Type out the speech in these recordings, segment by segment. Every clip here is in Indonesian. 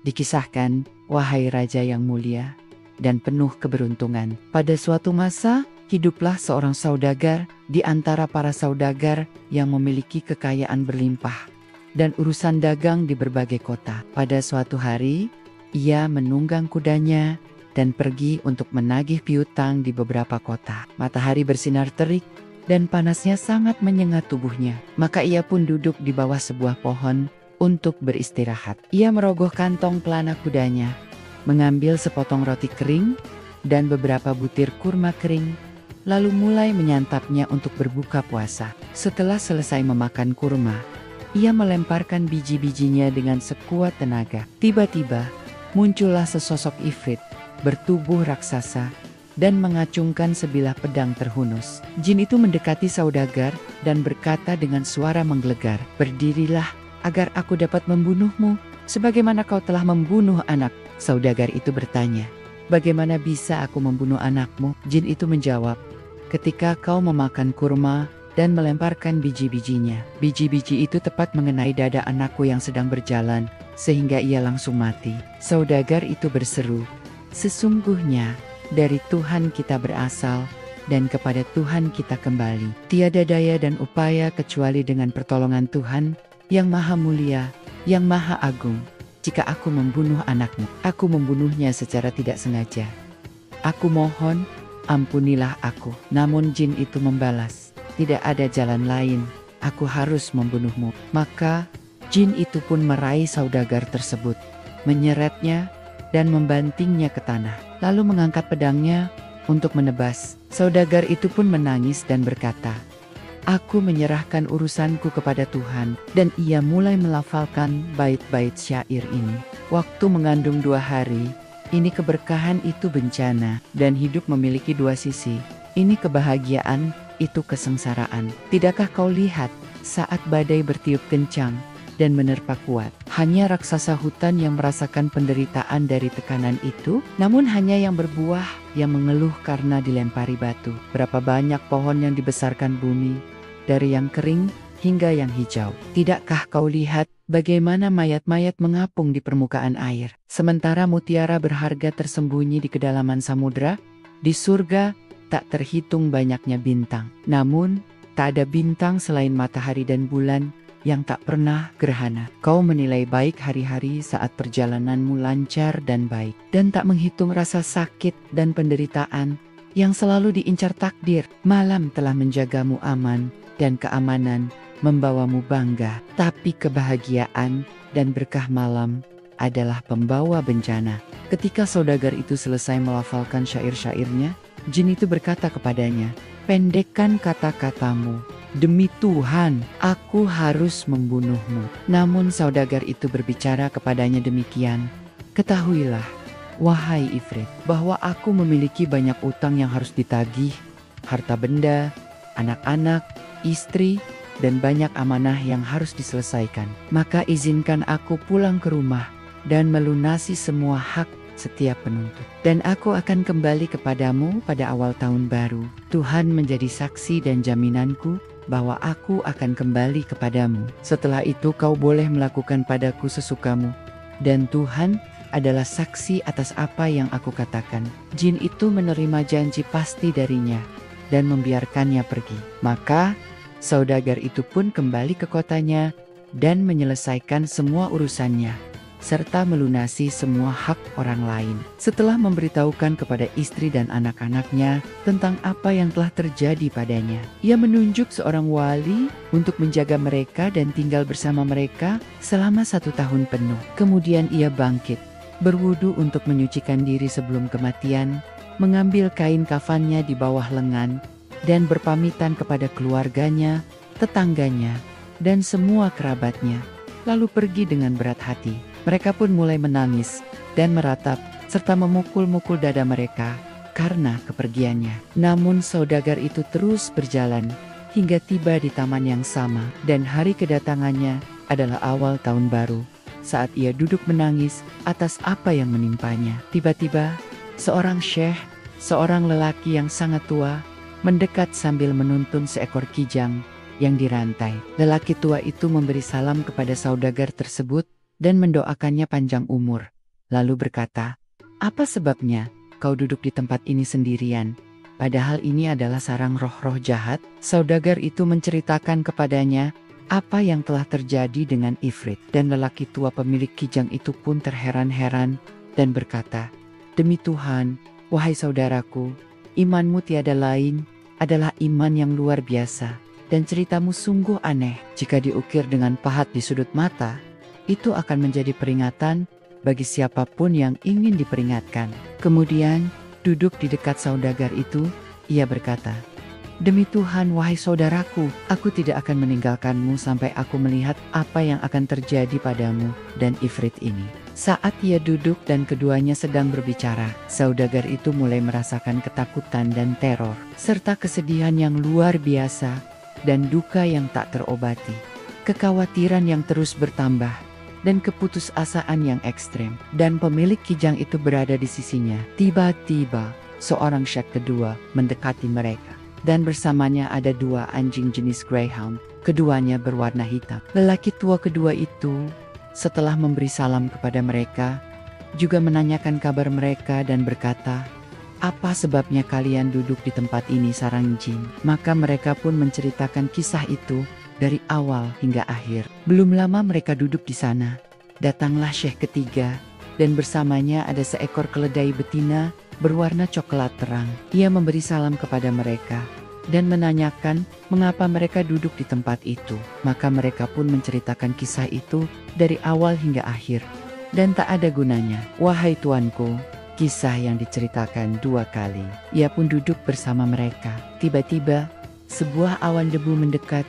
Dikisahkan, wahai raja yang mulia dan penuh keberuntungan, pada suatu masa, hiduplah seorang saudagar di antara para saudagar yang memiliki kekayaan berlimpah dan urusan dagang di berbagai kota. Pada suatu hari, ia menunggang kudanya dan pergi untuk menagih piutang di beberapa kota. Matahari bersinar terik dan panasnya sangat menyengat tubuhnya. Maka ia pun duduk di bawah sebuah pohon untuk beristirahat. Ia merogoh kantong pelana kudanya, mengambil sepotong roti kering dan beberapa butir kurma kering, lalu mulai menyantapnya untuk berbuka puasa. Setelah selesai memakan kurma, ia melemparkan biji-bijinya dengan sekuat tenaga. Tiba-tiba, muncullah sesosok ifrit bertubuh raksasa dan mengacungkan sebilah pedang terhunus. Jin itu mendekati saudagar dan berkata dengan suara menggelegar, "Berdirilah agar aku dapat membunuhmu, sebagaimana kau telah membunuh anak." Saudagar itu bertanya, "Bagaimana bisa aku membunuh anakmu?" Jin itu menjawab, "Ketika kau memakan kurma dan melemparkan biji-bijinya, biji-biji itu tepat mengenai dada anakku yang sedang berjalan, sehingga ia langsung mati." Saudagar itu berseru, "Sesungguhnya dari Tuhan kita berasal dan kepada Tuhan kita kembali. Tiada daya dan upaya kecuali dengan pertolongan Tuhan yang Maha Mulia, yang Maha Agung. Jika aku membunuh anakmu, aku membunuhnya secara tidak sengaja. Aku mohon, ampunilah aku." Namun jin itu membalas, "Tidak ada jalan lain, aku harus membunuhmu." Maka jin itu pun meraih saudagar tersebut, menyeretnya dan membantingnya ke tanah, lalu mengangkat pedangnya untuk menebas. Saudagar itu pun menangis dan berkata, "Aku menyerahkan urusanku kepada Tuhan." Dan ia mulai melafalkan bait-bait syair ini. Waktu mengandung 2 hari, ini keberkahan itu bencana, dan hidup memiliki 2 sisi. Ini kebahagiaan, itu kesengsaraan. Tidakkah kau lihat saat badai bertiup kencang dan menerpa kuat, hanya raksasa hutan yang merasakan penderitaan dari tekanan itu, namun hanya yang berbuah yang mengeluh karena dilempari batu. Berapa banyak pohon yang dibesarkan bumi, dari yang kering hingga yang hijau. Tidakkah kau lihat bagaimana mayat-mayat mengapung di permukaan air, sementara mutiara berharga tersembunyi di kedalaman samudra? Di surga tak terhitung banyaknya bintang, namun tak ada bintang selain matahari dan bulan yang tak pernah gerhana. Kau menilai baik hari-hari saat perjalananmu lancar dan baik, dan tak menghitung rasa sakit dan penderitaan yang selalu diincar takdir. Malam telah menjagamu aman, dan keamanan membawamu bangga. Tapi kebahagiaan dan berkah malam adalah pembawa bencana. Ketika saudagar itu selesai melafalkan syair-syairnya, jin itu berkata kepadanya, "Pendekkan kata-katamu. Demi Tuhan, aku harus membunuhmu." Namun saudagar itu berbicara kepadanya demikian, "Ketahuilah, wahai Ifrit, bahwa aku memiliki banyak utang yang harus ditagih, harta benda, anak-anak, istri, dan banyak amanah yang harus diselesaikan. Maka izinkan aku pulang ke rumah dan melunasi semua hak setiap penuntut. Dan aku akan kembali kepadamu pada awal tahun baru. Tuhan menjadi saksi dan jaminanku bahwa aku akan kembali kepadamu. Setelah itu kau boleh melakukan padaku sesukamu. Dan Tuhan adalah saksi atas apa yang aku katakan." Jin itu menerima janji pasti darinya dan membiarkannya pergi. Maka saudagar itu pun kembali ke kotanya dan menyelesaikan semua urusannya, serta melunasi semua hak orang lain. Setelah memberitahukan kepada istri dan anak-anaknya tentang apa yang telah terjadi padanya, ia menunjuk seorang wali untuk menjaga mereka dan tinggal bersama mereka selama 1 tahun penuh. Kemudian ia bangkit, berwudu untuk menyucikan diri sebelum kematian, mengambil kain kafannya di bawah lengan, dan berpamitan kepada keluarganya, tetangganya, dan semua kerabatnya, lalu pergi dengan berat hati. Mereka pun mulai menangis dan meratap, serta memukul-mukul dada mereka karena kepergiannya. Namun saudagar itu terus berjalan hingga tiba di taman yang sama, dan hari kedatangannya adalah awal tahun baru. Saat ia duduk menangis atas apa yang menimpanya, tiba-tiba seorang syekh, seorang lelaki yang sangat tua, mendekat sambil menuntun seekor kijang yang dirantai. Lelaki tua itu memberi salam kepada saudagar tersebut dan mendoakannya panjang umur. lalu berkata, "Apa sebabnya kau duduk di tempat ini sendirian? Padahal ini adalah sarang roh-roh jahat." Saudagar itu menceritakan kepadanya apa yang telah terjadi dengan Ifrit. Dan lelaki tua pemilik kijang itu pun terheran-heran dan berkata, "Demi Tuhan, wahai saudaraku, imanmu tiada lain adalah iman yang luar biasa, dan ceritamu sungguh aneh. Jika diukir dengan pahat di sudut mata, itu akan menjadi peringatan bagi siapapun yang ingin diperingatkan." Kemudian, duduk di dekat saudagar itu, ia berkata, "Demi Tuhan, wahai saudaraku, aku tidak akan meninggalkanmu sampai aku melihat apa yang akan terjadi padamu dan Ifrit ini." Saat ia duduk dan keduanya sedang berbicara, saudagar itu mulai merasakan ketakutan dan teror, serta kesedihan yang luar biasa dan duka yang tak terobati. Kekhawatiran yang terus bertambah dan keputusasaan yang ekstrem. Dan pemilik kijang itu berada di sisinya. Tiba-tiba, seorang syekh kedua mendekati mereka. Dan bersamanya ada 2 anjing jenis greyhound, keduanya berwarna hitam. Lelaki tua kedua itu, setelah memberi salam kepada mereka, juga menanyakan kabar mereka dan berkata, "Apa sebabnya kalian duduk di tempat ini, sarang jin?" Maka mereka pun menceritakan kisah itu dari awal hingga akhir. Belum lama mereka duduk di sana, datanglah syekh ketiga, dan bersamanya ada seekor keledai betina berwarna coklat terang. Ia memberi salam kepada mereka dan menanyakan mengapa mereka duduk di tempat itu. Maka mereka pun menceritakan kisah itu dari awal hingga akhir, dan tak ada gunanya. "Wahai tuanku, kisah yang diceritakan 2 kali." Ia pun duduk bersama mereka. Tiba-tiba, sebuah awan debu mendekat,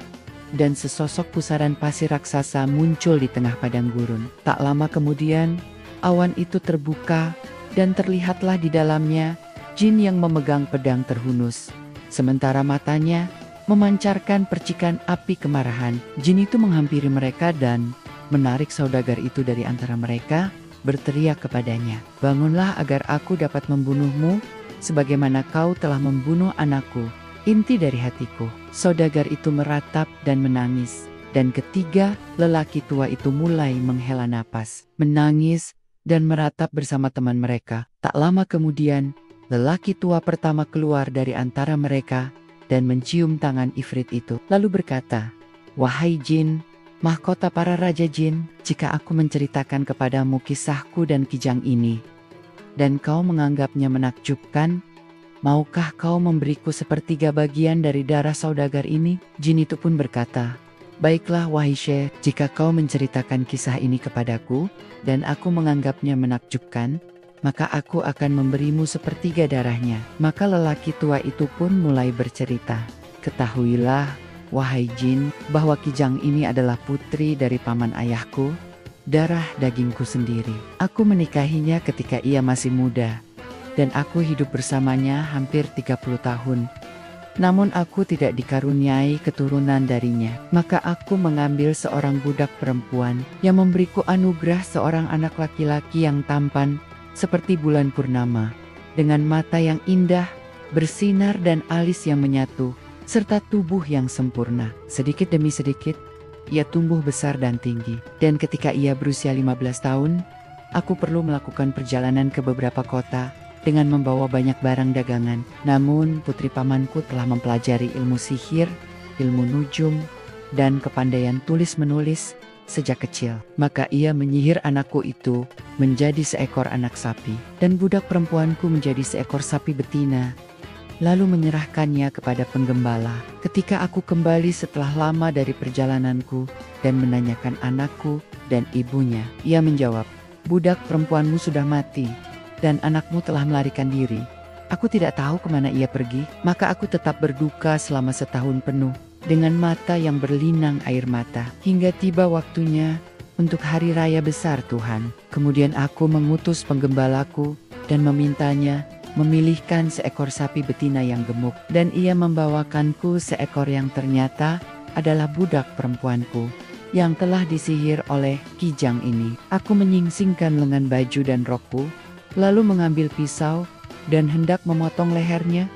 dan sesosok pusaran pasir raksasa muncul di tengah padang gurun. Tak lama kemudian, awan itu terbuka, dan terlihatlah di dalamnya jin yang memegang pedang terhunus, sementara matanya memancarkan percikan api kemarahan. Jin itu menghampiri mereka dan menarik saudagar itu dari antara mereka, berteriak kepadanya, "Bangunlah agar aku dapat membunuhmu, sebagaimana kau telah membunuh anakku, inti dari hatiku." Saudagar itu meratap dan menangis, dan ketiga lelaki tua itu mulai menghela napas, menangis, dan meratap bersama teman mereka. Tak lama kemudian, lelaki tua pertama keluar dari antara mereka dan mencium tangan Ifrit itu, lalu berkata, "Wahai jin, mahkota para raja jin, jika aku menceritakan kepadamu kisahku dan kijang ini, dan kau menganggapnya menakjubkan, maukah kau memberiku 1/3 bagian dari darah saudagar ini?" Jin itu pun berkata, "Baiklah wahai syekh, jika kau menceritakan kisah ini kepadaku, dan aku menganggapnya menakjubkan, maka aku akan memberimu 1/3 darahnya." Maka lelaki tua itu pun mulai bercerita, "Ketahuilah, wahai jin, bahwa kijang ini adalah putri dari paman ayahku, darah dagingku sendiri. Aku menikahinya ketika ia masih muda, dan aku hidup bersamanya hampir 30 tahun. Namun aku tidak dikaruniai keturunan darinya. Maka aku mengambil seorang budak perempuan yang memberiku anugerah seorang anak laki-laki yang tampan seperti bulan purnama, dengan mata yang indah, bersinar dan alis yang menyatu, serta tubuh yang sempurna. Sedikit demi sedikit, ia tumbuh besar dan tinggi. Dan ketika ia berusia 15 tahun, aku perlu melakukan perjalanan ke beberapa kota dengan membawa banyak barang dagangan. Namun putri pamanku telah mempelajari ilmu sihir, ilmu nujum, dan kepandaian tulis-menulis sejak kecil. Maka ia menyihir anakku itu menjadi seekor anak sapi, dan budak perempuanku menjadi seekor sapi betina, lalu menyerahkannya kepada penggembala. Ketika aku kembali setelah lama dari perjalananku dan menanyakan anakku dan ibunya, ia menjawab, "Budak perempuanmu sudah mati, dan anakmu telah melarikan diri. Aku tidak tahu kemana ia pergi." Maka aku tetap berduka selama setahun penuh, dengan mata yang berlinang air mata, hingga tiba waktunya untuk hari raya besar Tuhan. Kemudian aku mengutus penggembalaku dan memintanya memilihkan seekor sapi betina yang gemuk, dan ia membawakanku seekor yang ternyata adalah budak perempuanku yang telah disihir oleh kijang ini. Aku menyingsingkan lengan baju dan rokku, lalu mengambil pisau dan hendak memotong lehernya,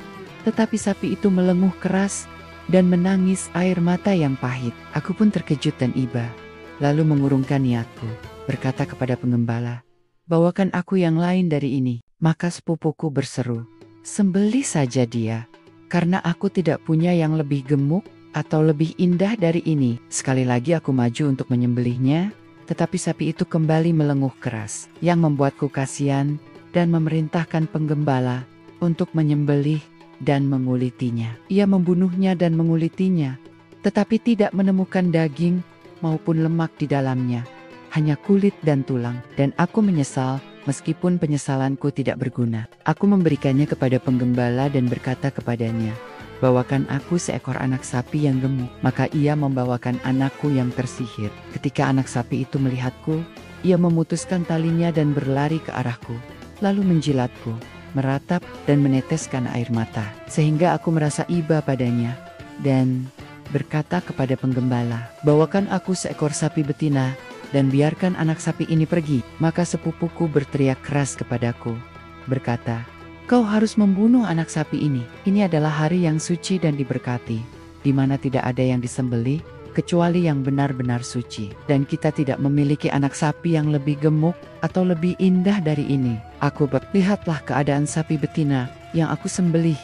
tetapi sapi itu melenguh keras dan menangis air mata yang pahit. Aku pun terkejut dan iba, lalu mengurungkan niatku, berkata kepada penggembala, bawakan aku yang lain dari ini." Maka sepupuku berseru, "Sembelih saja dia, karena aku tidak punya yang lebih gemuk atau lebih indah dari ini." Sekali lagi aku maju untuk menyembelihnya, tetapi sapi itu kembali melenguh keras, yang membuatku kasihan dan memerintahkan penggembala untuk menyembelih dan mengulitinya. Ia membunuhnya dan mengulitinya, tetapi tidak menemukan daging maupun lemak di dalamnya, hanya kulit dan tulang. Dan aku menyesal, meskipun penyesalanku tidak berguna. Aku memberikannya kepada penggembala dan berkata kepadanya, "Bawakan aku seekor anak sapi yang gemuk." Maka ia membawakan anakku yang tersihir. Ketika anak sapi itu melihatku, ia memutuskan talinya dan berlari ke arahku, lalu menjilatku, meratap dan meneteskan air mata, sehingga aku merasa iba padanya, dan berkata kepada penggembala, "Bawakan aku seekor sapi betina, dan biarkan anak sapi ini pergi." Maka sepupuku berteriak keras kepadaku, berkata, "Kau harus membunuh anak sapi ini. Ini adalah hari yang suci dan diberkati, di mana tidak ada yang disembelih, kecuali yang benar-benar suci. Dan kita tidak memiliki anak sapi yang lebih gemuk atau lebih indah dari ini." Aku lihatlah keadaan sapi betina yang aku sembelih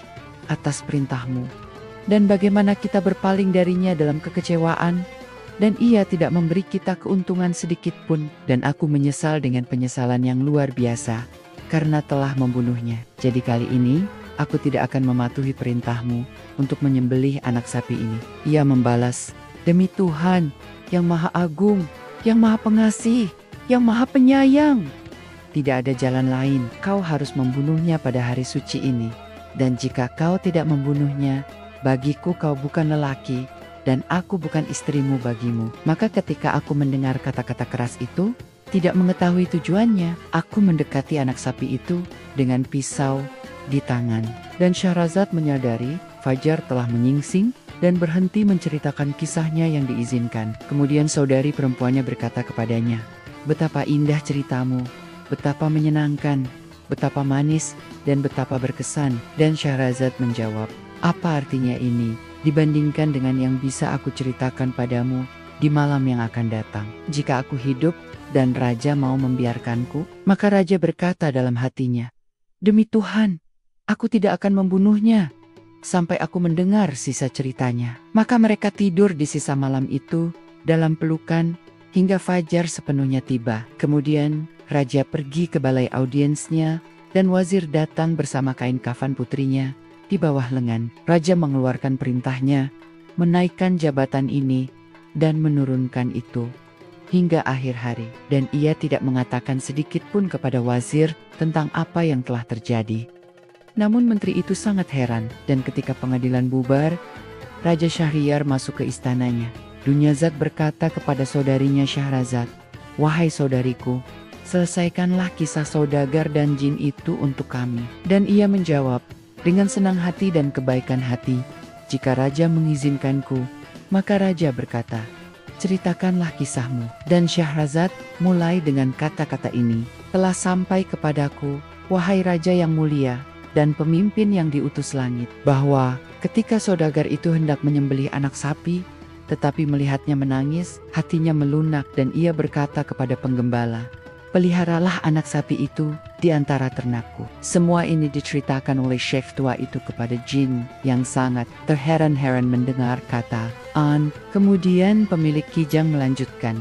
atas perintahmu, dan bagaimana kita berpaling darinya dalam kekecewaan, dan ia tidak memberi kita keuntungan sedikit pun. Dan aku menyesal dengan penyesalan yang luar biasa, karena telah membunuhnya. Jadi kali ini, aku tidak akan mematuhi perintahmu untuk menyembelih anak sapi ini. Ia membalas, "Demi Tuhan, yang Maha Agung, yang Maha Pengasih, yang Maha Penyayang, tidak ada jalan lain. Kau harus membunuhnya pada hari suci ini. Dan jika kau tidak membunuhnya, bagiku kau bukan lelaki, dan aku bukan istrimu bagimu." Maka ketika aku mendengar kata-kata keras itu, tidak mengetahui tujuannya, aku mendekati anak sapi itu dengan pisau di tangan. Dan Syahrazad menyadari fajar telah menyingsing dan berhenti menceritakan kisahnya yang diizinkan. Kemudian saudari perempuannya berkata kepadanya, "Betapa indah ceritamu, betapa menyenangkan, betapa manis, dan betapa berkesan." Dan Syahrazad menjawab, "Apa artinya ini dibandingkan dengan yang bisa aku ceritakan padamu di malam yang akan datang? Jika aku hidup dan raja mau membiarkanku?" Maka raja berkata dalam hatinya, "Demi Tuhan, aku tidak akan membunuhnya sampai aku mendengar sisa ceritanya." Maka mereka tidur di sisa malam itu dalam pelukan hingga fajar sepenuhnya tiba. Kemudian raja pergi ke balai audiensnya, dan wazir datang bersama kain kafan putrinya di bawah lengan. Raja mengeluarkan perintahnya, menaikkan jabatan ini dan menurunkan itu hingga akhir hari. Dan ia tidak mengatakan sedikit pun kepada wazir tentang apa yang telah terjadi. Namun menteri itu sangat heran, dan ketika pengadilan bubar, Raja Syahriar masuk ke istananya. Dunyazad berkata kepada saudarinya Syahrazad, "Wahai saudariku, selesaikanlah kisah saudagar dan jin itu untuk kami." Dan ia menjawab, dengan senang hati dan kebaikan hati, "Jika raja mengizinkanku." Maka raja berkata, "Ceritakanlah kisahmu." Dan Syahrazad mulai dengan kata-kata ini, "Telah sampai kepadaku, wahai raja yang mulia dan pemimpin yang diutus langit, bahwa ketika saudagar itu hendak menyembelih anak sapi, tetapi melihatnya menangis, hatinya melunak, dan ia berkata kepada penggembala, 'Peliharalah anak sapi itu di antara ternakku.'" Semua ini diceritakan oleh syekh tua itu kepada jin yang sangat terheran-heran mendengar kata "an." Kemudian pemilik kijang melanjutkan,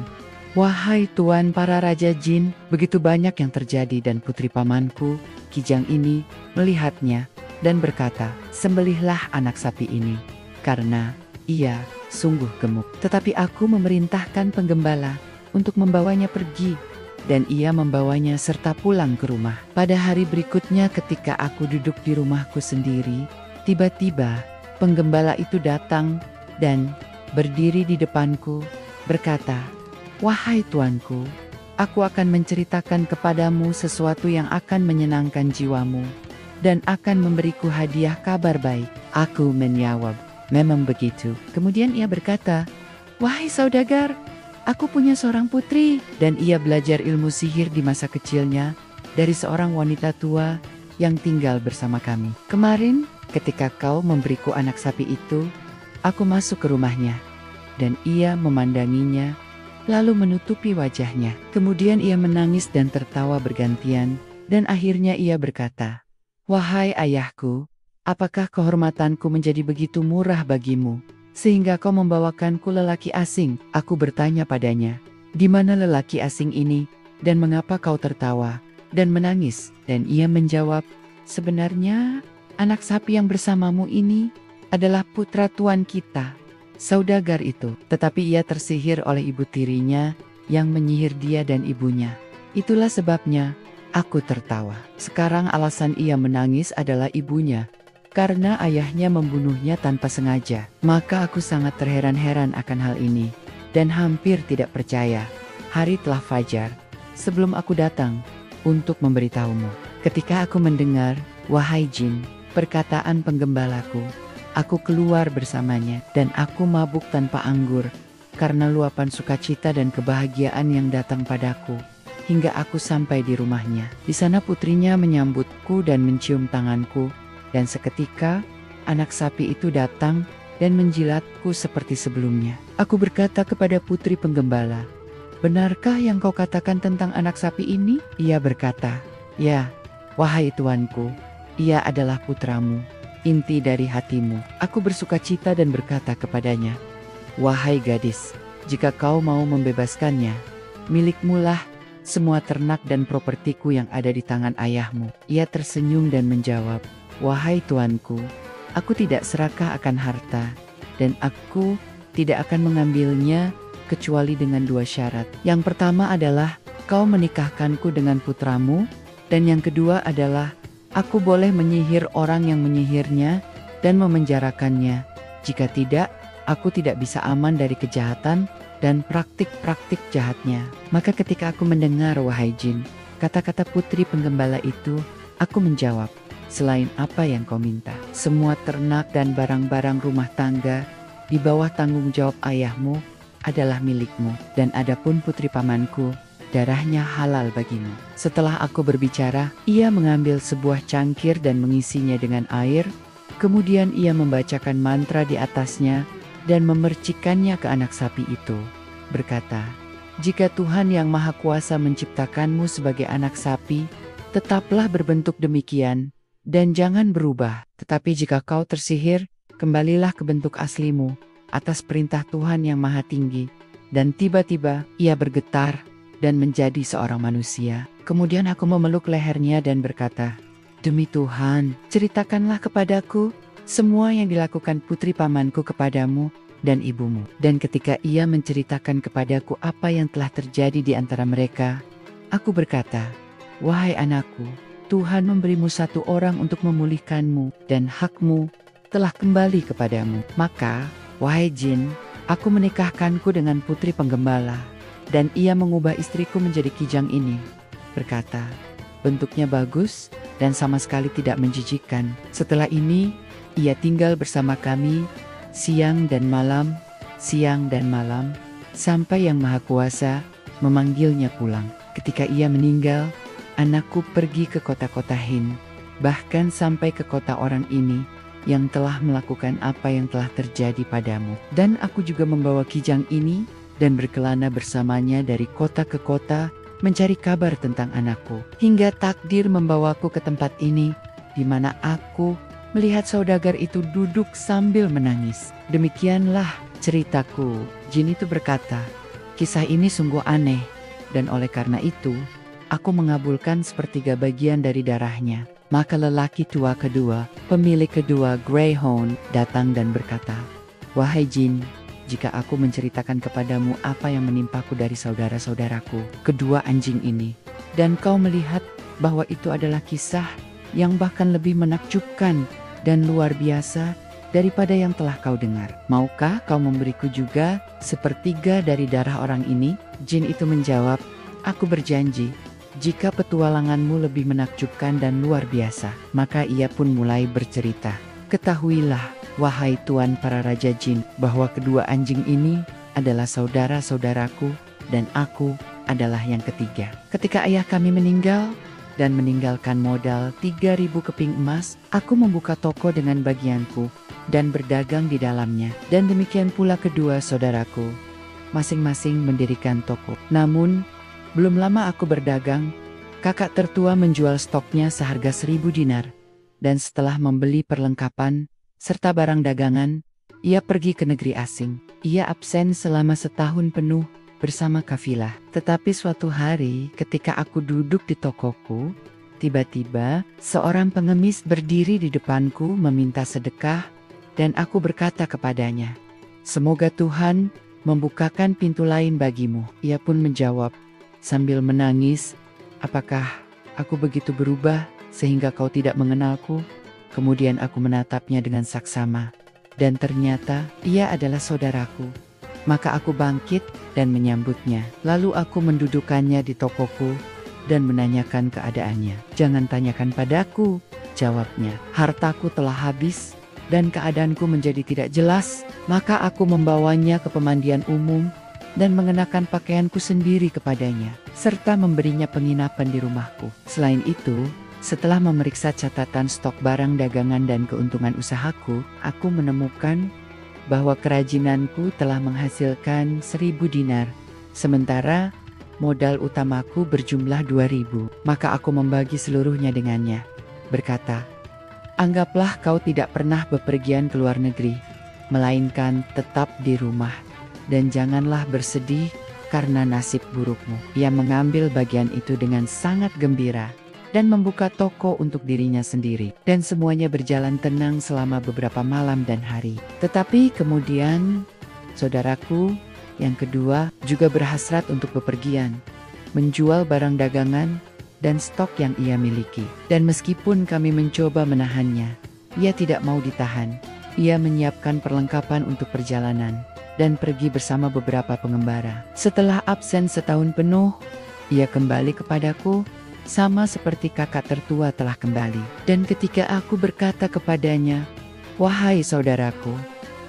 "Wahai tuan para raja jin, begitu banyak yang terjadi, dan putri pamanku, kijang ini, melihatnya dan berkata, 'Sembelihlah anak sapi ini, karena ia sungguh gemuk.' Tetapi aku memerintahkan penggembala untuk membawanya pergi, dan ia membawanya serta pulang ke rumah. Pada hari berikutnya ketika aku duduk di rumahku sendiri, tiba-tiba penggembala itu datang dan berdiri di depanku, berkata, 'Wahai tuanku, aku akan menceritakan kepadamu sesuatu yang akan menyenangkan jiwamu, dan akan memberiku hadiah kabar baik.' Aku menjawab, 'Memang begitu.' Kemudian ia berkata, 'Wahai saudagar, aku punya seorang putri, dan ia belajar ilmu sihir di masa kecilnya dari seorang wanita tua yang tinggal bersama kami. Kemarin, ketika kau memberiku anak sapi itu, aku masuk ke rumahnya, dan ia memandanginya lalu menutupi wajahnya. Kemudian ia menangis dan tertawa bergantian, dan akhirnya ia berkata, "Wahai ayahku, apakah kehormatanku menjadi begitu murah bagimu, sehingga kau membawakanku lelaki asing?" Aku bertanya padanya, "Di mana lelaki asing ini, dan mengapa kau tertawa dan menangis?" Dan ia menjawab, "Sebenarnya, anak sapi yang bersamamu ini adalah putra tuan kita, saudagar itu." Tetapi ia tersihir oleh ibu tirinya yang menyihir dia dan ibunya. Itulah sebabnya aku tertawa. Sekarang alasan ia menangis adalah ibunya, karena ayahnya membunuhnya tanpa sengaja. Maka aku sangat terheran-heran akan hal ini, dan hampir tidak percaya. Hari telah fajar, sebelum aku datang untuk memberitahumu. Ketika aku mendengar, wahai jin, perkataan penggembalaku, aku keluar bersamanya, dan aku mabuk tanpa anggur, karena luapan sukacita dan kebahagiaan yang datang padaku, hingga aku sampai di rumahnya. Di sana putrinya menyambutku dan mencium tanganku, dan seketika, anak sapi itu datang dan menjilatku seperti sebelumnya. Aku berkata kepada putri penggembala, "Benarkah yang kau katakan tentang anak sapi ini?" Ia berkata, "Ya, wahai tuanku, ia adalah putramu, inti dari hatimu." Aku bersukacita dan berkata kepadanya, "Wahai gadis, jika kau mau membebaskannya, milikmulah semua ternak dan propertiku yang ada di tangan ayahmu." Ia tersenyum dan menjawab, "Wahai tuanku, aku tidak serakah akan harta, dan aku tidak akan mengambilnya kecuali dengan 2 syarat. Yang pertama adalah kau menikahkanku dengan putramu, dan yang kedua adalah aku boleh menyihir orang yang menyihirnya dan memenjarakannya. Jika tidak, aku tidak bisa aman dari kejahatan dan praktik-praktik jahatnya." Maka ketika aku mendengar, wahai jin, kata-kata putri penggembala itu, aku menjawab, "Selain apa yang kau minta, semua ternak dan barang-barang rumah tangga di bawah tanggung jawab ayahmu adalah milikmu, dan adapun putri pamanku, darahnya halal bagimu." Setelah aku berbicara, ia mengambil sebuah cangkir dan mengisinya dengan air, kemudian ia membacakan mantra di atasnya dan memercikannya ke anak sapi itu, berkata, "Jika Tuhan yang Maha Kuasa menciptakanmu sebagai anak sapi, tetaplah berbentuk demikian, dan jangan berubah. Tetapi jika kau tersihir, kembalilah ke bentuk aslimu, atas perintah Tuhan yang Maha Tinggi." Dan tiba-tiba ia bergetar dan menjadi seorang manusia. Kemudian aku memeluk lehernya dan berkata, "Demi Tuhan, ceritakanlah kepadaku semua yang dilakukan putri pamanku kepadamu dan ibumu." Dan ketika ia menceritakan kepadaku apa yang telah terjadi di antara mereka, aku berkata, "Wahai anakku, Tuhan memberimu 1 orang untuk memulihkanmu, dan hakmu telah kembali kepadamu." Maka, wahai jin, aku menikahkanku dengan putri penggembala, dan ia mengubah istriku menjadi kijang ini, berkata, "Bentuknya bagus dan sama sekali tidak menjijikkan." Setelah ini, ia tinggal bersama kami siang dan malam, sampai Yang Maha Kuasa memanggilnya pulang. Ketika ia meninggal, anakku pergi ke kota-kota Hind, bahkan sampai ke kota orang ini yang telah melakukan apa yang telah terjadi padamu. Dan aku juga membawa kijang ini dan berkelana bersamanya dari kota ke kota mencari kabar tentang anakku. Hingga takdir membawaku ke tempat ini, di mana aku melihat saudagar itu duduk sambil menangis. Demikianlah ceritaku. Jin itu berkata, "Kisah ini sungguh aneh, dan oleh karena itu, aku mengabulkan 1/3 bagian dari darahnya." Maka lelaki tua kedua, pemilik kedua Greyhound, datang dan berkata, "Wahai jin, jika aku menceritakan kepadamu apa yang menimpaku dari saudara-saudaraku, kedua anjing ini, dan kau melihat bahwa itu adalah kisah yang bahkan lebih menakjubkan dan luar biasa daripada yang telah kau dengar, maukah kau memberiku juga 1/3 dari darah orang ini?" Jin itu menjawab, "Aku berjanji, jika petualanganmu lebih menakjubkan dan luar biasa." Maka ia pun mulai bercerita, "Ketahuilah, wahai tuan para raja jin, bahwa kedua anjing ini adalah saudara-saudaraku, dan aku adalah yang ketiga. Ketika ayah kami meninggal dan meninggalkan modal 3.000 keping emas, aku membuka toko dengan bagianku dan berdagang di dalamnya. Dan demikian pula kedua saudaraku. masing-masing mendirikan toko. Namun, belum lama aku berdagang, kakak tertua menjual stoknya seharga 1.000 dinar. Dan setelah membeli perlengkapan, serta barang dagangan, ia pergi ke negeri asing. Ia absen selama setahun penuh bersama kafilah. Tetapi suatu hari ketika aku duduk di tokoku, tiba-tiba seorang pengemis berdiri di depanku meminta sedekah dan aku berkata kepadanya, "Semoga Tuhan membukakan pintu lain bagimu." Ia pun menjawab sambil menangis, "Apakah aku begitu berubah sehingga kau tidak mengenalku?" Kemudian aku menatapnya dengan saksama, dan ternyata ia adalah saudaraku. Maka aku bangkit dan menyambutnya. Lalu aku mendudukannya di tokoku dan menanyakan keadaannya. "Jangan tanyakan padaku," jawabnya. "Hartaku telah habis dan keadaanku menjadi tidak jelas." Maka aku membawanya ke pemandian umum dan mengenakan pakaianku sendiri kepadanya, serta memberinya penginapan di rumahku. Selain itu, setelah memeriksa catatan stok barang dagangan dan keuntungan usahaku, aku menemukan bahwa kerajinanku telah menghasilkan 1.000 dinar, sementara modal utamaku berjumlah 2.000. Maka aku membagi seluruhnya dengannya, berkata, "Anggaplah kau tidak pernah bepergian ke luar negeri, melainkan tetap di rumah, dan janganlah bersedih karena nasib burukmu." Ia mengambil bagian itu dengan sangat gembira dan membuka toko untuk dirinya sendiri. Dan semuanya berjalan tenang selama beberapa malam dan hari. Tetapi kemudian, saudaraku yang kedua juga berhasrat untuk bepergian, menjual barang dagangan dan stok yang ia miliki. Dan meskipun kami mencoba menahannya, ia tidak mau ditahan. Ia menyiapkan perlengkapan untuk perjalanan dan pergi bersama beberapa pengembara. Setelah absen setahun penuh, ia kembali kepadaku, sama seperti kakak tertua telah kembali. Dan ketika aku berkata kepadanya, "Wahai saudaraku,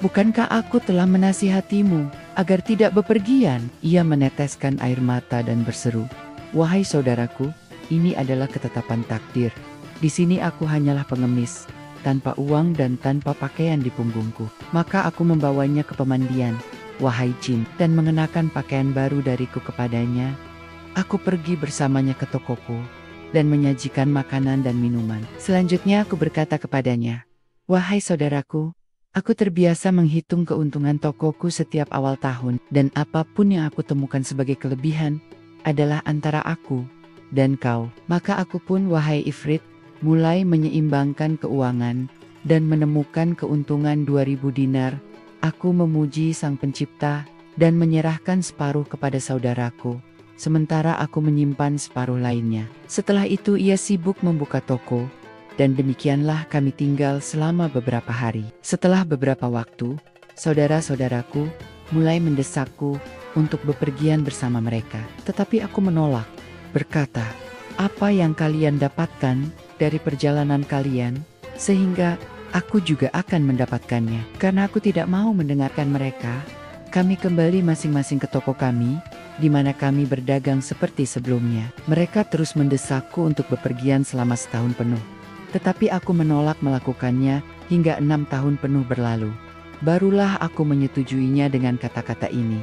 bukankah aku telah menasihatimu agar tidak bepergian?" Ia meneteskan air mata dan berseru, "Wahai saudaraku, ini adalah ketetapan takdir. Di sini aku hanyalah pengemis, tanpa uang dan tanpa pakaian di punggungku." Maka aku membawanya ke pemandian, wahai jin, dan mengenakan pakaian baru dariku kepadanya. Aku pergi bersamanya ke tokoku dan menyajikan makanan dan minuman. Selanjutnya aku berkata kepadanya, "Wahai saudaraku, aku terbiasa menghitung keuntungan tokoku setiap awal tahun, dan apapun yang aku temukan sebagai kelebihan adalah antara aku dan kau." Maka aku pun, wahai Ifrit, mulai menyeimbangkan keuangan dan menemukan keuntungan 2.000 dinar. Aku memuji Sang Pencipta dan menyerahkan separuh kepada saudaraku, sementara aku menyimpan separuh lainnya. Setelah itu ia sibuk membuka toko, dan demikianlah kami tinggal selama beberapa hari. Setelah beberapa waktu, saudara-saudaraku mulai mendesakku untuk bepergian bersama mereka. Tetapi aku menolak, berkata, "Apa yang kalian dapatkan dari perjalanan kalian, sehingga aku juga akan mendapatkannya." Karena aku tidak mau mendengarkan mereka, kami kembali masing-masing ke toko kami, di mana kami berdagang seperti sebelumnya. Mereka terus mendesakku untuk bepergian selama setahun penuh. Tetapi aku menolak melakukannya hingga 6 tahun penuh berlalu. Barulah aku menyetujuinya dengan kata-kata ini,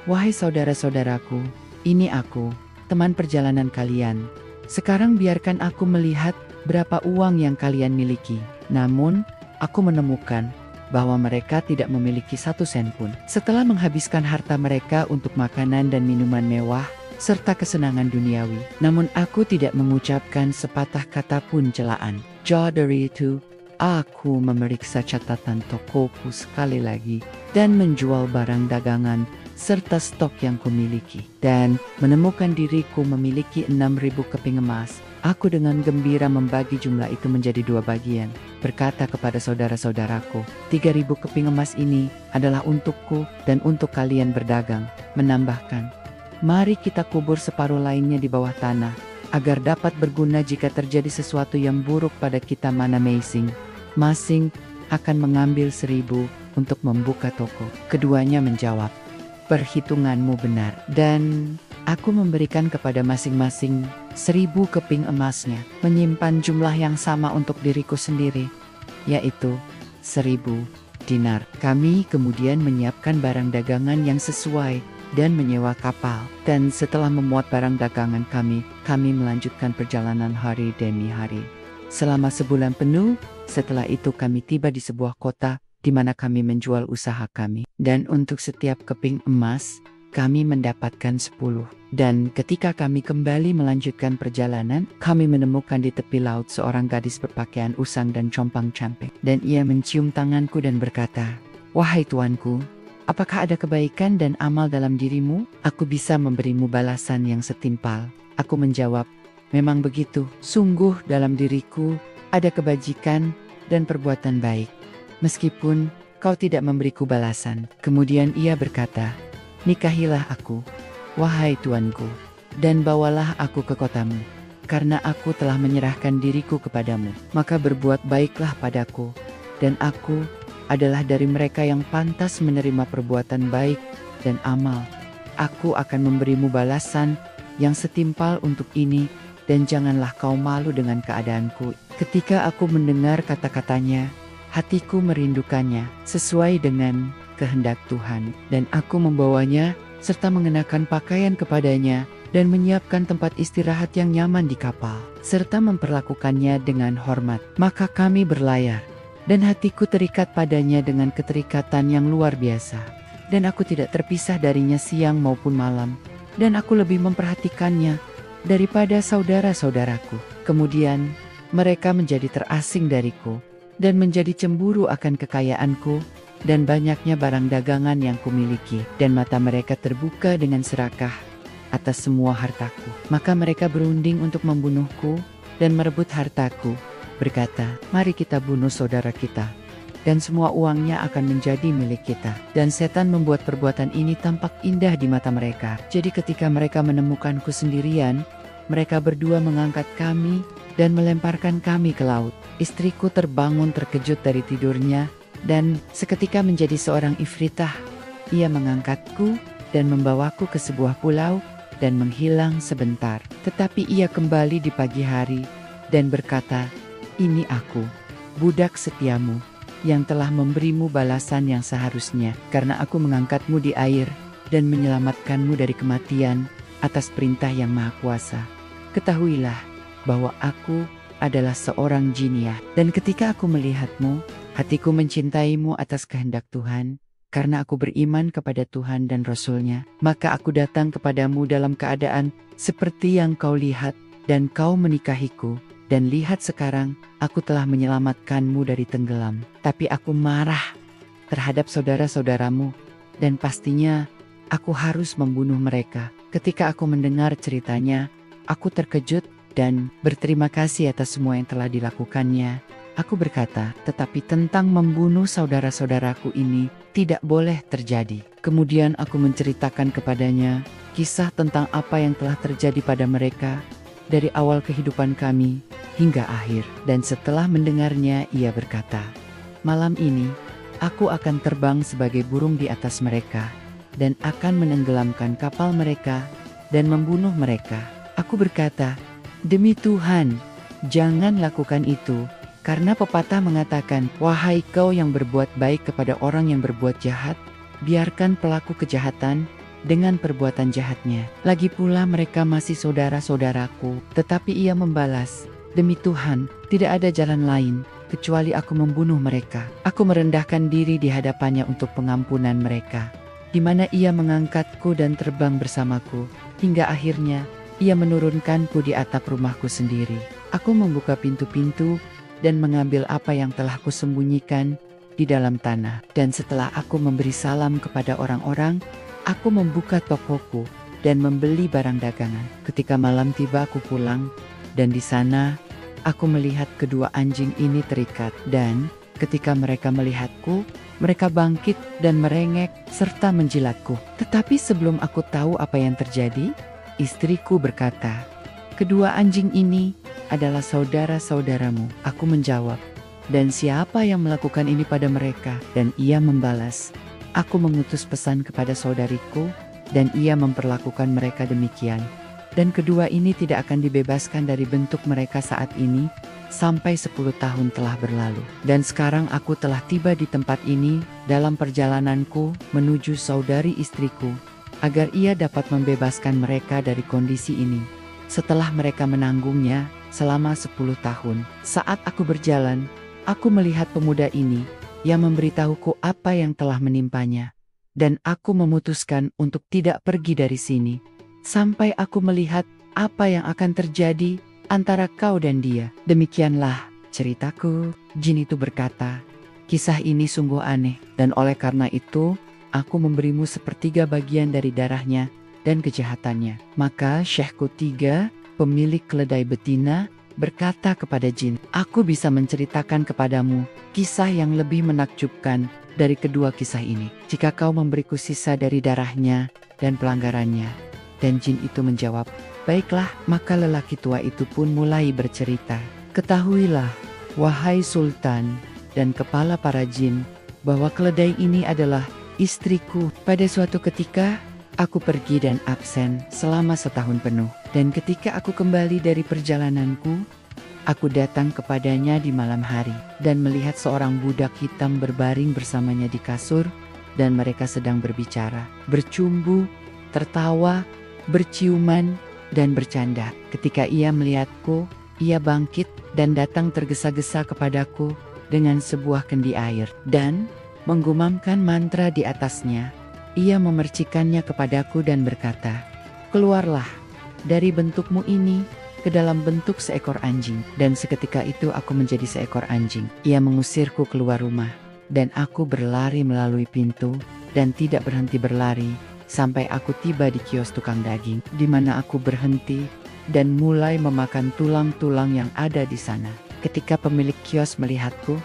"Wahai saudara-saudaraku, ini aku, teman perjalanan kalian. Sekarang biarkan aku melihat berapa uang yang kalian miliki." Namun, aku menemukan bahwa mereka tidak memiliki 1 sen pun. Setelah menghabiskan harta mereka untuk makanan dan minuman mewah, serta kesenangan duniawi. Namun aku tidak mengucapkan sepatah kata pun celaan. Jauh dari itu, aku memeriksa catatan tokoku sekali lagi, dan menjual barang dagangan, serta stok yang kumiliki. Dan menemukan diriku memiliki 6.000 keping emas. Aku dengan gembira membagi jumlah itu menjadi 2 bagian. Berkata kepada saudara-saudaraku, 3.000 keping emas ini adalah untukku dan untuk kalian berdagang. Menambahkan, "Mari kita kubur separuh lainnya di bawah tanah, agar dapat berguna jika terjadi sesuatu yang buruk pada kita masing-masing. Masing akan mengambil 1.000 untuk membuka toko." Keduanya menjawab, "Perhitunganmu benar." Dan aku memberikan kepada masing-masing 1.000 keping emasnya, menyimpan jumlah yang sama untuk diriku sendiri, yaitu 1.000 dinar. Kami kemudian menyiapkan barang dagangan yang sesuai dan menyewa kapal. Dan setelah memuat barang dagangan kami melanjutkan perjalanan hari demi hari. Selama sebulan penuh, setelah itu kami tiba di sebuah kota di mana kami menjual usaha kami. Dan untuk setiap keping emas, kami mendapatkan 10. Dan ketika kami kembali melanjutkan perjalanan, kami menemukan di tepi laut seorang gadis berpakaian usang dan compang-camping. Dan ia mencium tanganku dan berkata, "Wahai tuanku, apakah ada kebaikan dan amal dalam dirimu? Aku bisa memberimu balasan yang setimpal." Aku menjawab, "Memang begitu, sungguh dalam diriku ada kebajikan dan perbuatan baik, meskipun kau tidak memberiku balasan." Kemudian ia berkata, "Nikahilah aku, wahai tuanku, dan bawalah aku ke kotamu, karena aku telah menyerahkan diriku kepadamu. Maka berbuat baiklah padaku, dan aku adalah dari mereka yang pantas menerima perbuatan baik dan amal. Aku akan memberimu balasan yang setimpal untuk ini, dan janganlah kau malu dengan keadaanku." Ketika aku mendengar kata-katanya, hatiku merindukannya sesuai dengan kehendak Tuhan, dan aku membawanya serta mengenakan pakaian kepadanya dan menyiapkan tempat istirahat yang nyaman di kapal, serta memperlakukannya dengan hormat. Maka kami berlayar, dan hatiku terikat padanya dengan keterikatan yang luar biasa. Dan aku tidak terpisah darinya siang maupun malam, dan aku lebih memperhatikannya daripada saudara-saudaraku. Kemudian mereka menjadi terasing dariku, dan menjadi cemburu akan kekayaanku dan banyaknya barang dagangan yang kumiliki. Dan mata mereka terbuka dengan serakah atas semua hartaku. Maka mereka berunding untuk membunuhku dan merebut hartaku, berkata, "Mari kita bunuh saudara kita, dan semua uangnya akan menjadi milik kita." Dan setan membuat perbuatan ini tampak indah di mata mereka. Jadi ketika mereka menemukanku sendirian, mereka berdua mengangkat kami dan melemparkan kami ke laut. Istriku terbangun terkejut dari tidurnya, dan seketika menjadi seorang ifritah. Ia mengangkatku dan membawaku ke sebuah pulau dan menghilang sebentar. Tetapi ia kembali di pagi hari dan berkata, "Ini aku, budak setiamu, yang telah memberimu balasan yang seharusnya, karena aku mengangkatmu di air dan menyelamatkanmu dari kematian atas perintah yang Maha Kuasa. Ketahuilah bahwa aku adalah seorang jiniah, dan ketika aku melihatmu, hatiku mencintaimu atas kehendak Tuhan, karena aku beriman kepada Tuhan dan Rasul-Nya. Maka aku datang kepadamu dalam keadaan seperti yang kau lihat, dan kau menikahiku. Dan lihat sekarang, aku telah menyelamatkanmu dari tenggelam. Tapi aku marah terhadap saudara-saudaramu, dan pastinya aku harus membunuh mereka." Ketika aku mendengar ceritanya, aku terkejut dan berterima kasih atas semua yang telah dilakukannya. Aku berkata, "Tetapi tentang membunuh saudara-saudaraku ini tidak boleh terjadi." Kemudian aku menceritakan kepadanya kisah tentang apa yang telah terjadi pada mereka dari awal kehidupan kami hingga akhir. Dan setelah mendengarnya, ia berkata, "Malam ini aku akan terbang sebagai burung di atas mereka dan akan menenggelamkan kapal mereka dan membunuh mereka." Aku berkata, "Demi Tuhan, jangan lakukan itu, karena pepatah mengatakan, 'Wahai kau yang berbuat baik kepada orang yang berbuat jahat, biarkan pelaku kejahatan dengan perbuatan jahatnya.' Lagi pula mereka masih saudara-saudaraku." Tetapi ia membalas, "Demi Tuhan, tidak ada jalan lain kecuali aku membunuh mereka." Aku merendahkan diri di hadapannya untuk pengampunan mereka, di mana ia mengangkatku dan terbang bersamaku, hingga akhirnya ia menurunkanku di atap rumahku sendiri. Aku membuka pintu-pintu dan mengambil apa yang telah kusembunyikan di dalam tanah. Dan setelah aku memberi salam kepada orang-orang, aku membuka tokoku dan membeli barang dagangan. Ketika malam tiba aku pulang, dan di sana aku melihat kedua anjing ini terikat. Dan ketika mereka melihatku, mereka bangkit dan merengek serta menjilatku. Tetapi sebelum aku tahu apa yang terjadi, istriku berkata, "Kedua anjing ini adalah saudara-saudaramu." Aku menjawab, "Dan siapa yang melakukan ini pada mereka?" Dan ia membalas, "Aku mengutus pesan kepada saudariku, dan ia memperlakukan mereka demikian. Dan kedua ini tidak akan dibebaskan dari bentuk mereka saat ini, sampai 10 tahun telah berlalu. Dan sekarang aku telah tiba di tempat ini dalam perjalananku menuju saudari istriku, agar ia dapat membebaskan mereka dari kondisi ini. Setelah mereka menanggungnya selama 10 tahun, saat aku berjalan, aku melihat pemuda ini yang memberitahuku apa yang telah menimpanya. Dan aku memutuskan untuk tidak pergi dari sini, sampai aku melihat apa yang akan terjadi antara kau dan dia. Demikianlah ceritaku, jin itu berkata. Kisah ini sungguh aneh, dan oleh karena itu, aku memberimu sepertiga bagian dari darahnya dan kejahatannya. Maka Syekh Ketiga, pemilik keledai betina, berkata kepada jin, aku bisa menceritakan kepadamu kisah yang lebih menakjubkan dari kedua kisah ini, jika kau memberiku sisa dari darahnya dan pelanggarannya. Dan jin itu menjawab, baiklah. Maka lelaki tua itu pun mulai bercerita. Ketahuilah, wahai Sultan dan kepala para jin, bahwa keledai ini adalah istriku. Pada suatu ketika, aku pergi dan absen selama setahun penuh. Dan ketika aku kembali dari perjalananku, aku datang kepadanya di malam hari dan melihat seorang budak hitam berbaring bersamanya di kasur, dan mereka sedang berbicara, bercumbu, tertawa, berciuman, dan bercanda. Ketika ia melihatku, ia bangkit dan datang tergesa-gesa kepadaku dengan sebuah kendi air dan menggumamkan mantra di atasnya. Ia memercikannya kepadaku dan berkata, keluarlah dari bentukmu ini ke dalam bentuk seekor anjing. Dan seketika itu aku menjadi seekor anjing. Ia mengusirku keluar rumah, dan aku berlari melalui pintu dan tidak berhenti berlari sampai aku tiba di kios tukang daging, di mana aku berhenti dan mulai memakan tulang-tulang yang ada di sana. Ketika pemilik kios melihatku,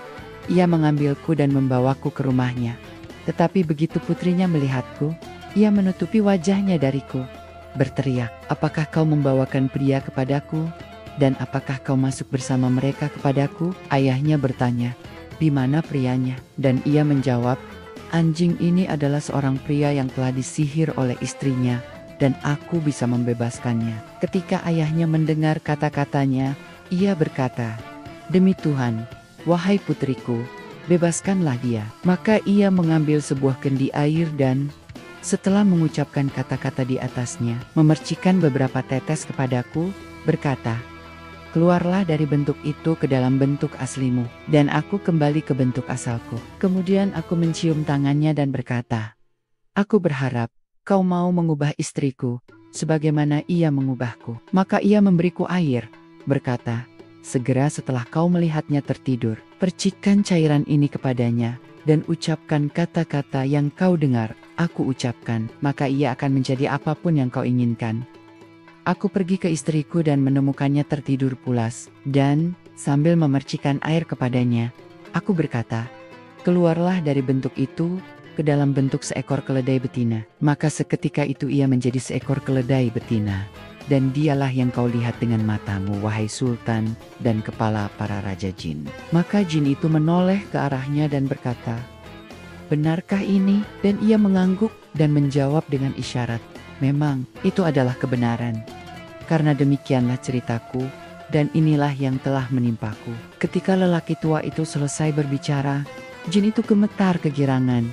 ia mengambilku dan membawaku ke rumahnya. Tetapi begitu putrinya melihatku, ia menutupi wajahnya dariku, berteriak, apakah kau membawakan pria kepadaku? Dan apakah kau masuk bersama mereka kepadaku? Ayahnya bertanya, di mana prianya? Dan ia menjawab, anjing ini adalah seorang pria yang telah disihir oleh istrinya, dan aku bisa membebaskannya. Ketika ayahnya mendengar kata-katanya, ia berkata, demi Tuhan, wahai putriku, bebaskanlah dia. Maka ia mengambil sebuah kendi air dan setelah mengucapkan kata-kata di atasnya, memercikan beberapa tetes kepadaku, berkata, keluarlah dari bentuk itu ke dalam bentuk aslimu. Dan aku kembali ke bentuk asalku. Kemudian aku mencium tangannya dan berkata, aku berharap kau mau mengubah istriku, sebagaimana ia mengubahku. Maka ia memberiku air, berkata, segera setelah kau melihatnya tertidur, percikan cairan ini kepadanya, dan ucapkan kata-kata yang kau dengar aku ucapkan, maka ia akan menjadi apapun yang kau inginkan. Aku pergi ke istriku dan menemukannya tertidur pulas, dan sambil memercikan air kepadanya, aku berkata, keluarlah dari bentuk itu ke dalam bentuk seekor keledai betina. Maka seketika itu ia menjadi seekor keledai betina. Dan dialah yang kau lihat dengan matamu, wahai Sultan dan kepala para raja jin. Maka jin itu menoleh ke arahnya dan berkata, benarkah ini? Dan ia mengangguk dan menjawab dengan isyarat, memang itu adalah kebenaran. Karena demikianlah ceritaku, dan inilah yang telah menimpaku. Ketika lelaki tua itu selesai berbicara, jin itu gemetar kegirangan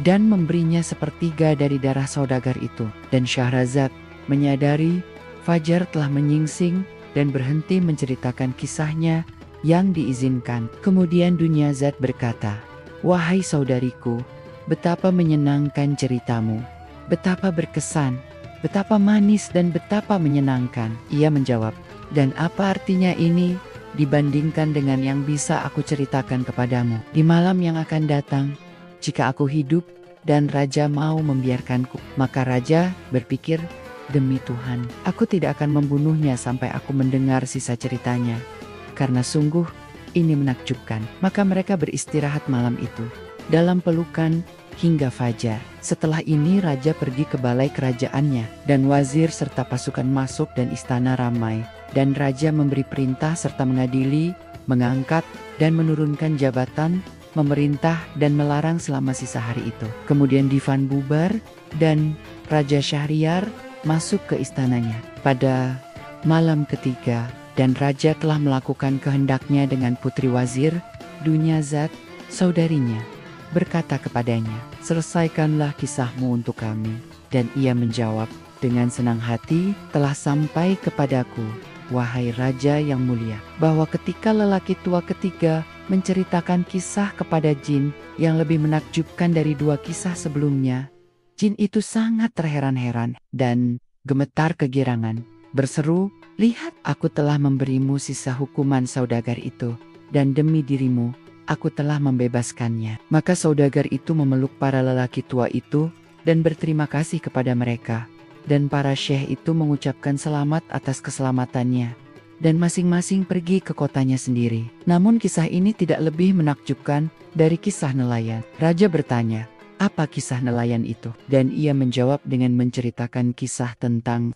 dan memberinya sepertiga dari darah saudagar itu. Dan Syahrazad menyadari fajar telah menyingsing dan berhenti menceritakan kisahnya yang diizinkan. Kemudian Dunyazad berkata, wahai saudariku, betapa menyenangkan ceritamu, betapa berkesan, betapa manis dan betapa menyenangkan. Ia menjawab, dan apa artinya ini dibandingkan dengan yang bisa aku ceritakan kepadamu di malam yang akan datang, jika aku hidup dan raja mau membiarkanku? Maka raja berpikir, demi Tuhan, aku tidak akan membunuhnya sampai aku mendengar sisa ceritanya, karena sungguh ini menakjubkan. Maka mereka beristirahat malam itu dalam pelukan hingga fajar. Setelah ini raja pergi ke balai kerajaannya, dan wazir serta pasukan masuk dan istana ramai. Dan raja memberi perintah serta mengadili, mengangkat dan menurunkan jabatan, memerintah dan melarang selama sisa hari itu. Kemudian divan bubar dan Raja Syahriar masuk ke istananya pada malam ketiga, dan raja telah melakukan kehendaknya dengan putri wazir, Dunyazad, saudarinya, berkata kepadanya, selesaikanlah kisahmu untuk kami. Dan ia menjawab dengan senang hati, telah sampai kepadaku, wahai Raja yang mulia, bahwa ketika lelaki tua ketiga menceritakan kisah kepada jin yang lebih menakjubkan dari dua kisah sebelumnya, jin itu sangat terheran-heran dan gemetar kegirangan, berseru, lihat, aku telah memberimu sisa hukuman saudagar itu, dan demi dirimu, aku telah membebaskannya. Maka saudagar itu memeluk para lelaki tua itu dan berterima kasih kepada mereka. Dan para syekh itu mengucapkan selamat atas keselamatannya. Dan masing-masing pergi ke kotanya sendiri. Namun kisah ini tidak lebih menakjubkan dari kisah nelayan. Raja bertanya, apa kisah nelayan itu? Dan ia menjawab dengan menceritakan kisah tentang